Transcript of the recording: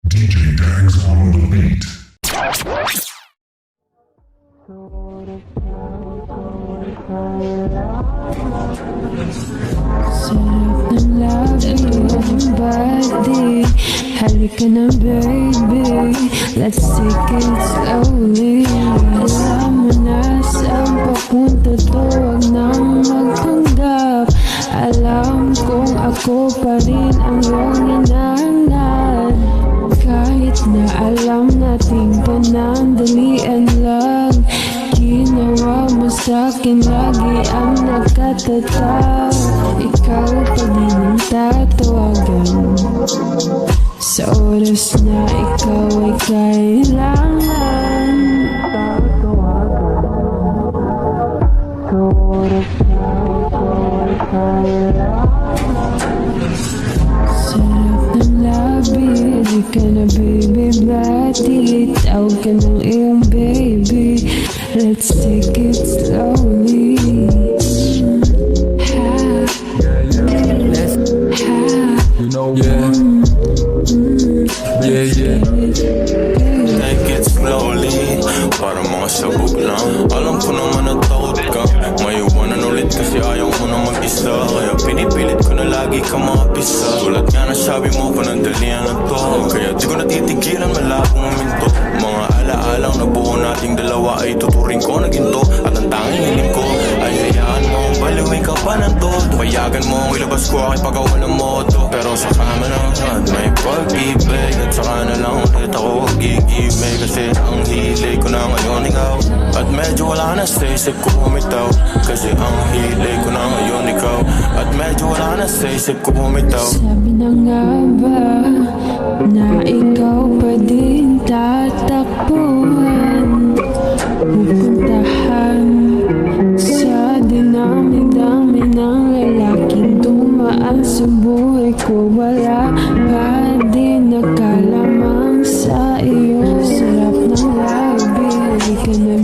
DJ Dangs on the beat. Sarap ng labi ng body. Halika na baby, let's take it slowly. Alam mo na saan papunta to, huwag nang magpanggap. Alam kong ako pa rin ang iyong hinahanap. Kahit na alam nating panandalian lang, ginawa mo sa'kin lagi ang nakatatag. Ikaw pa din ang tatawagan sa oras na ikaw ay kailangan. Sa oras na ikaw ay kailangan. Sarap ng labi, di ka na baby bati. Tawag ka ng iyong baby, let's take it slowly. You know yeah. Take it slowly, para mga sabog lang. Alam ko naman na takot ka, maiwanan ulit kasi ayaw mo na mag-isa. Kaya pinipilit ko na lagi ka mapisa. Tulad nga na sabi mo, panandalian na to. Kaya di ko natitigilan, malabong uminto. Mga alaalang nabuo nating dalawa ay tuturing ko na ginto. At ang tanging hiling ko ay hayaan mo, baliwin ka pa ng todo. Payagan mo, ilabas ko aking pagkawa ng moto. Pero sa camera at may pag-ibig, at saka na lang ulit ako gigibig. Kasi ang hilig ko na ngayon ikaw, at medyo wala na sa isip ko bumitaw. Kasi ang hilig ko na ngayon ikaw, at medyo wala na sa isip ko bumitaw. Sabi na nga ba na ikaw pa din tatakbuhan, pupuntahan sa dinami-dami ng lalaking dumaan sa buhay ko. Wala pa din nakalamang sa iyo. Sarap ng labi, di ka na